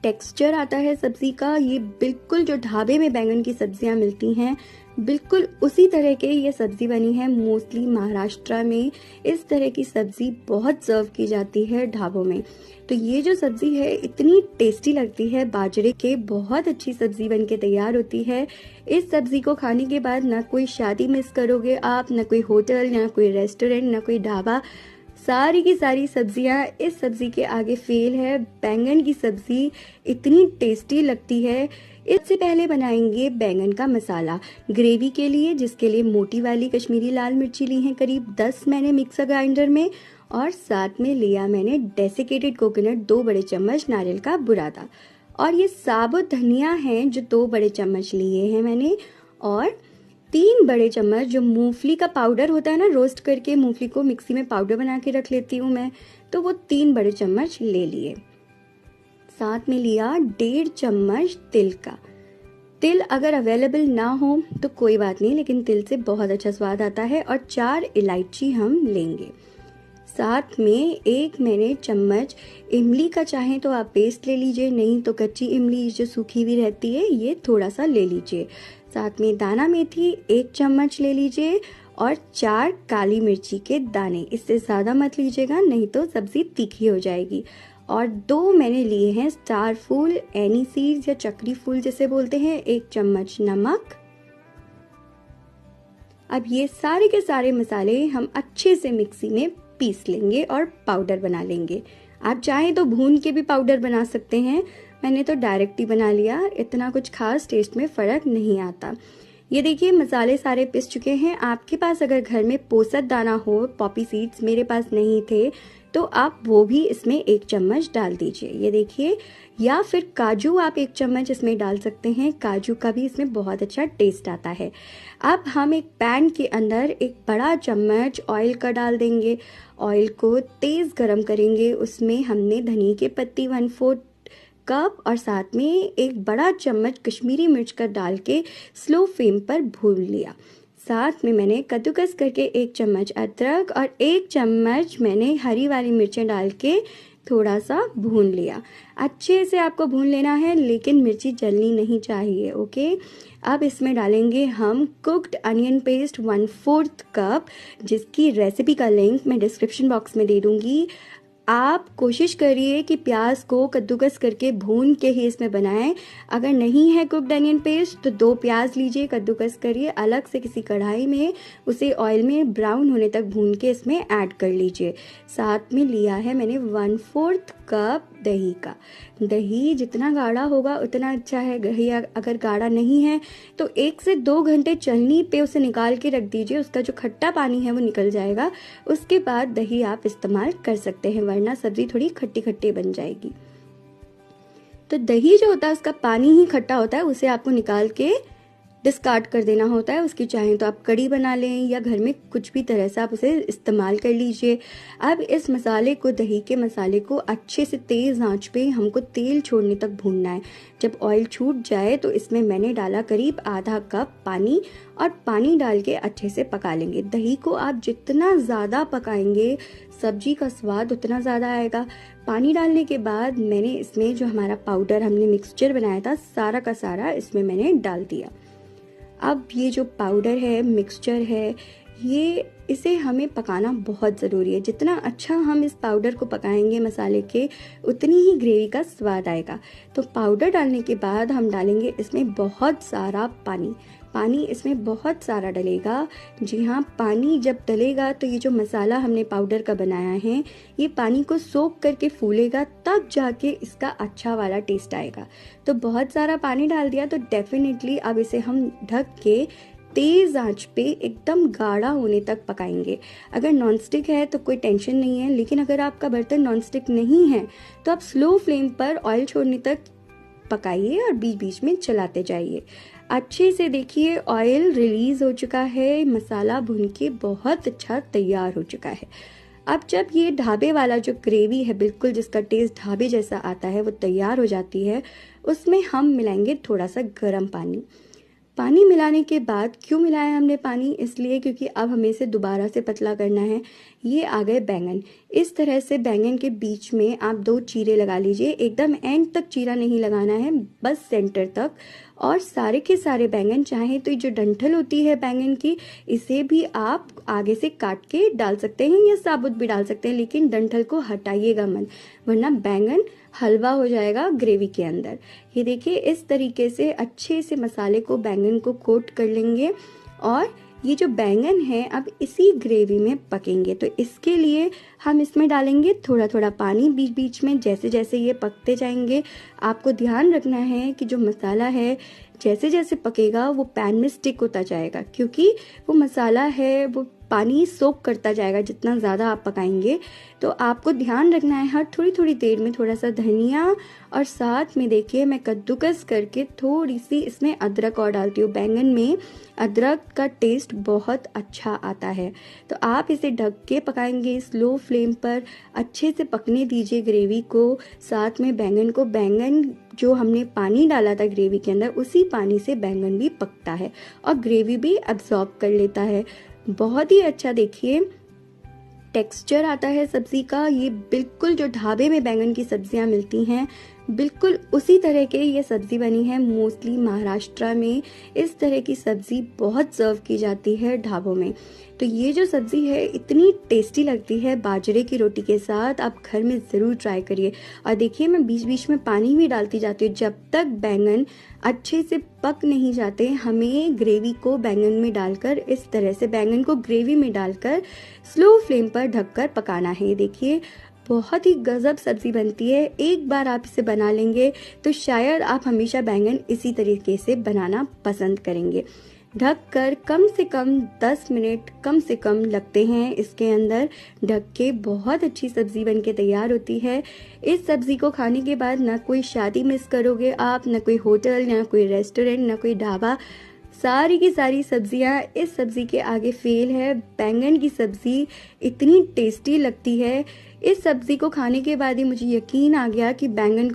Texture आता है सब्जी का, ये बिल्कुल जो ढाबे में बैंगन की सब्जियां मिलती हैं बिल्कुल उसी तरह के ये सब्जी बनी है। मोस्टली महाराष्ट्र में इस तरह की सब्जी बहुत सर्व की जाती है ढाबों में। तो ये जो सब्जी है इतनी टेस्टी लगती है, बाजरे के बहुत अच्छी सब्जी बनके तैयार होती है। इस सब्जी को खाने के बाद ना कोई शादी मिस करोगे आप, ना कोई होटल, ना कोई रेस्टोरेंट, ना कोई ढाबा। सारी की सारी सब्जियां इस सब्जी के आगे फेल है। बैंगन की सब्जी इतनी टेस्टी लगती है। इससे पहले बनाएंगे बैंगन का मसाला ग्रेवी के लिए, जिसके लिए मोटी वाली कश्मीरी लाल मिर्ची ली है करीब 10 मैंने मिक्सर ग्राइंडर में, और साथ में लिया मैंने डेसिकेटेड कोकोनट 2 बड़े चम्मच नारियल का बुरादा, और ये साबुत धनिया है जो 2 बड़े चम्मच लिए हैं मैंने, और 3 बड़े चम्मच जो मूंगफली का पाउडर होता है ना, रोस्ट करके मूंगफली को मिक्सी में पाउडर बना के रख लेती हूँ मैं, तो वो 3 बड़े चम्मच ले लिए। साथ में लिया 1.5 चम्मच तिल का। तिल अगर अवेलेबल ना हो तो कोई बात नहीं, लेकिन तिल से बहुत अच्छा स्वाद आता है। और 4 इलायची हम लेंगे। साथ में 1 मैंने चम्मच इमली का, चाहे तो आप पेस्ट ले लीजिए, नहीं तो कच्ची इमली जो सूखी हुई रहती है ये थोड़ा सा ले लीजिए। साथ में दाना मेथी 1 चम्मच ले लीजिए, और 4 काली मिर्ची के दाने, इससे ज़्यादा मत लीजिएगा नहीं तो सब्जी तीखी हो जाएगी। और 2 मैंने लिए हैं स्टार फूल, एनी सीड्स या चक्री फूल जिसे बोलते हैं, 1 चम्मच नमक। अब ये सारे के सारे मसाले हम अच्छे से मिक्सी में पीस लेंगे और पाउडर बना लेंगे। आप चाहें तो भून के भी पाउडर बना सकते हैं, मैंने तो डायरेक्ट ही बना लिया, इतना कुछ खास टेस्ट में फ़र्क नहीं आता। ये देखिए मसाले सारे पिस चुके हैं। आपके पास अगर घर में पोसत दाना हो, पॉपी सीड्स मेरे पास नहीं थे, तो आप वो भी इसमें 1 चम्मच डाल दीजिए, ये देखिए। या फिर काजू आप 1 चम्मच इसमें डाल सकते हैं, काजू का भी इसमें बहुत अच्छा टेस्ट आता है। अब हम एक पैन के अंदर 1 बड़ा चम्मच ऑयल का डाल देंगे। ऑयल को तेज़ गरम करेंगे, उसमें हमने धनिया के पत्ती 1/4 कप और साथ में 1 बड़ा चम्मच कश्मीरी मिर्च का डाल के स्लो फ्लेम पर भून लिया। साथ में मैंने कद्दूकस करके 1 चम्मच अदरक और 1 चम्मच मैंने हरी वाली मिर्चें डाल के थोड़ा सा भून लिया। अच्छे से आपको भून लेना है, लेकिन मिर्ची जलनी नहीं चाहिए, ओके। अब इसमें डालेंगे हम कुक्ड अनियन पेस्ट 1/4 कप, जिसकी रेसिपी का लिंक मैं डिस्क्रिप्शन बॉक्स में दे दूंगी। आप कोशिश करिए कि प्याज को कद्दूकस करके भून के ही इसमें बनाएं। अगर नहीं है कुक्ड अनियन पेस्ट तो 2 प्याज लीजिए, कद्दूकस करिए, अलग से किसी कढ़ाई में उसे ऑयल में ब्राउन होने तक भून के इसमें ऐड कर लीजिए। साथ में लिया है मैंने 1/4 कप दही का। दही जितना गाढ़ा होगा उतना अच्छा है। दही अगर गाढ़ा नहीं है तो 1 से 2 घंटे चलनी पे उसे निकाल के रख दीजिए, उसका जो खट्टा पानी है वो निकल जाएगा। उसके बाद दही आप इस्तेमाल कर सकते हैं, वरना सब्जी थोड़ी खट्टी खट्टी बन जाएगी। तो दही जो होता है उसका पानी ही खट्टा होता है, उसे आपको निकाल के डिस्कार्ड कर देना होता है। उसकी चाहें तो आप कड़ी बना लें या घर में कुछ भी तरह से आप उसे इस्तेमाल कर लीजिए। अब इस मसाले को, दही के मसाले को अच्छे से तेज़ आंच पे हमको तेल छोड़ने तक भूनना है। जब ऑयल छूट जाए तो इसमें मैंने डाला करीब आधा कप पानी, और पानी डाल के अच्छे से पका लेंगे। दही को आप जितना ज़्यादा पकाएंगे सब्जी का स्वाद उतना ज़्यादा आएगा। पानी डालने के बाद मैंने इसमें जो हमारा पाउडर हमने मिक्सचर बनाया था सारा का सारा इसमें मैंने डाल दिया। अब ये जो पाउडर है, मिक्सचर है, इसे हमें पकाना बहुत ज़रूरी है। जितना अच्छा हम इस पाउडर को पकाएंगे मसाले के, उतनी ही ग्रेवी का स्वाद आएगा। तो पाउडर डालने के बाद हम डालेंगे इसमें बहुत सारा पानी। पानी इसमें बहुत सारा डलेगा। जी हाँ, पानी जब डलेगा तो ये जो मसाला हमने पाउडर का बनाया है ये पानी को सोख करके फूलेगा, तब जाके इसका अच्छा वाला टेस्ट आएगा। तो बहुत सारा पानी डाल दिया तो डेफिनेटली अब इसे हम ढक के तेज़ आंच पे एकदम गाढ़ा होने तक पकाएंगे। अगर नॉनस्टिक है तो कोई टेंशन नहीं है, लेकिन अगर आपका बर्तन नॉनस्टिक नहीं है तो आप स्लो फ्लेम पर ऑयल छोड़ने तक पकाइए और बीच बीच में चलाते जाइए। अच्छे से देखिए ऑयल रिलीज हो चुका है, मसाला भुन के बहुत अच्छा तैयार हो चुका है। अब जब ये ढाबे वाला जो ग्रेवी है, बिल्कुल जिसका टेस्ट ढाबे जैसा आता है, वो तैयार हो जाती है, उसमें हम मिलाएंगे थोड़ा सा गर्म पानी। पानी मिलाने के बाद, क्यों मिलाया हमने पानी, इसलिए क्योंकि अब हमें इसे दोबारा से पतला करना है। ये आ गए बैंगन। इस तरह से बैंगन के बीच में आप 2 चीरे लगा लीजिए, एकदम एंड तक चीरा नहीं लगाना है, बस सेंटर तक। और सारे के सारे बैंगन, चाहे तो ये जो डंठल होती है बैंगन की, इसे भी आप आगे से काट के डाल सकते हैं या साबुत भी डाल सकते हैं, लेकिन डंठल को हटाइएगा मत, वरना बैंगन हलवा हो जाएगा ग्रेवी के अंदर। ये देखिए, इस तरीके से अच्छे से मसाले को बैंगन को कोट कर लेंगे और ये जो बैंगन है अब इसी ग्रेवी में पकेंगे। तो इसके लिए हम इसमें डालेंगे थोड़ा थोड़ा पानी बीच बीच में, जैसे जैसे ये पकते जाएंगे। आपको ध्यान रखना है कि जो मसाला है जैसे जैसे पकेगा वो पैन में स्टिक होता जाएगा, क्योंकि वो मसाला है वो पानी सोक करता जाएगा जितना ज़्यादा आप पकाएंगे। तो आपको ध्यान रखना है हर थोड़ी थोड़ी देर में थोड़ा सा धनिया, और साथ में देखिए मैं कद्दूकस करके थोड़ी सी इसमें अदरक और डालती हूँ। बैंगन में अदरक का टेस्ट बहुत अच्छा आता है। तो आप इसे ढक के पकाएंगे स्लो फ्लेम पर, अच्छे से पकने दीजिए ग्रेवी को, साथ में बैंगन को। बैंगन जो हमने पानी डाला था ग्रेवी के अंदर, उसी पानी से बैंगन भी पकता है और ग्रेवी भी अब्सॉर्ब कर लेता है। बहुत ही अच्छा देखिए टेक्सचर आता है सब्जी का। ये बिल्कुल जो ढाबे में बैंगन की सब्जियां मिलती हैं बिल्कुल उसी तरह के ये सब्जी बनी है। मोस्टली महाराष्ट्र में इस तरह की सब्जी बहुत सर्व की जाती है ढाबों में। तो ये जो सब्जी है इतनी टेस्टी लगती है बाजरे की रोटी के साथ, आप घर में ज़रूर ट्राई करिए। और देखिए मैं बीच बीच में पानी भी डालती जाती हूँ, जब तक बैंगन अच्छे से पक नहीं जाते हमें ग्रेवी को बैंगन में डालकर, इस तरह से बैंगन को ग्रेवी में डालकर स्लो फ्लेम पर ढककर पकाना है। ये देखिए बहुत ही गजब सब्जी बनती है। एक बार आप इसे बना लेंगे तो शायद आप हमेशा बैंगन इसी तरीके से बनाना पसंद करेंगे। ढककर कम से कम 10 मिनट कम से कम लगते हैं इसके अंदर ढक के। बहुत अच्छी सब्जी बनके तैयार होती है। इस सब्जी को खाने के बाद ना कोई शादी मिस करोगे आप, ना कोई होटल, ना कोई रेस्टोरेंट, ना कोई ढाबा। सारी की सारी सब्जियां इस सब्जी के आगे फेल है। बैंगन की सब्जी इतनी टेस्टी लगती है। इस सब्जी को खाने के बाद ही मुझे यकीन आ गया कि बैंगन